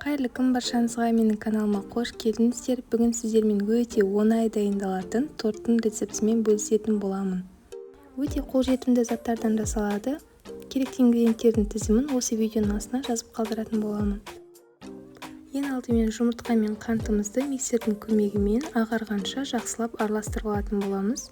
Қайырлы күн баршаңызға, менің каналыма қош келдіңіздер. Бүгін сіздермен өте оңай дайындалатын торттың рецептімен бөлісетін боламын. Өте қолжетімді заттардан жасалады. Керекті ингредиенттердің тізімін осы видеоның астына жазып қалдыратын боламын. Ең алдымен жұмыртқа мен қантымызды миксердің көмегімен ағарғанша жақсылап араластырып алатын боламыз.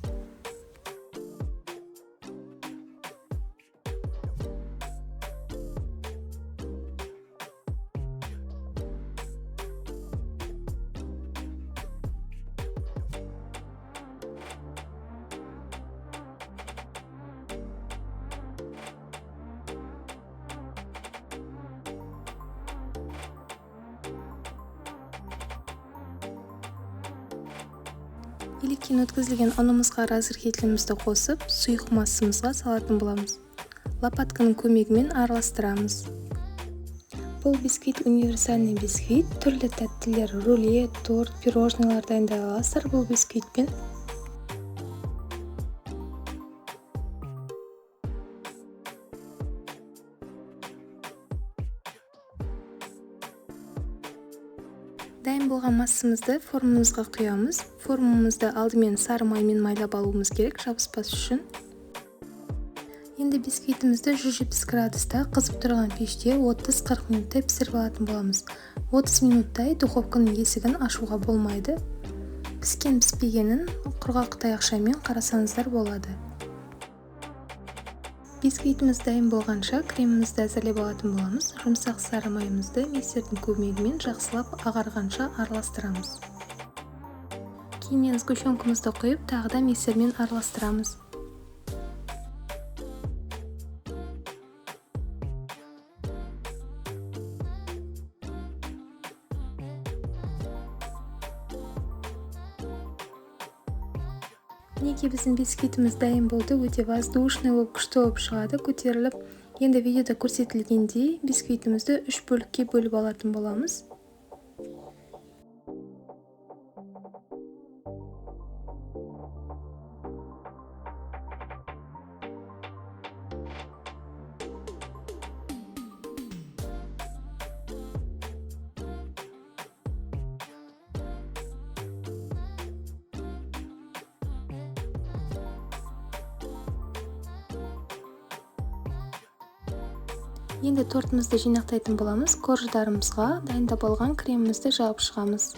Електен өткізілген ұнымызға разрыхителімізді қосып, сұйық массамызға салатын боламыз. Лопатканың көмегімен араластырамыз. Бұл бисквит универсальный бисквит. Түрлі тәттілер, рулет, торт, пирожныйлар дайындай аласыздар бұл бисквитпен. Дайын болған массамызды формамызға құямыз. Формамызды алдымен сары маймен майлап алуымыз керек, жабыспас үшін. Енді бисквитімізді 170 градуста қызып тұрған пеште 30-40 минуттай пісіріп алатын боламыз. 30 минуттай духовканың есігін ашуға болмайды. Піскен-піспегенін құрғақ таяқшамен қарасаңыздар болады. Бисквитіміз дайын болғанша кремімізді әзірлеп алатын боламыз. Жұмсақ сары майымызды миксердің көмегімен жақсылап ағарғанша араластырамыз. Кейіннен сгущенкамызды құйып, тағы да миксермен араластырамыз. Мінекей біздің бисквитіміз дайын болды, өте воздушный болып, күшті болып шығады, көтеріліп. Енді видеода көрсетілгендей бисквитімізді 3 бөлікке бөліп алатын боламыз. Енді тортымызды жинақтайтын боламыз. Корждарымызға дайындап алған кремімізді жағып шығамыз.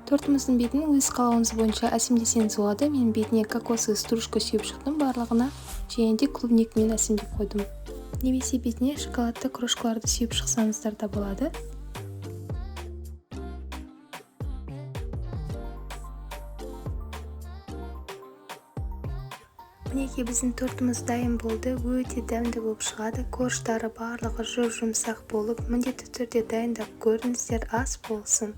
Тортымыздың бетін өз қалауыңыз бойынша әсемдесеңіз болады. Мен бетіне кокосовый стружка сүйіп шықтым, барлығына және де клубникамен әсемдеп қойдым. Немесе бетіне шоколадты крошкаларды сүйіп шықсаңыздар да болады. Мінекей біздің тортымыз дайын болды, өте дәмді болып шығады. Корждары барлығы жұмсақ болып, міндетті түрде дайындап көріңіздер, ас болсын.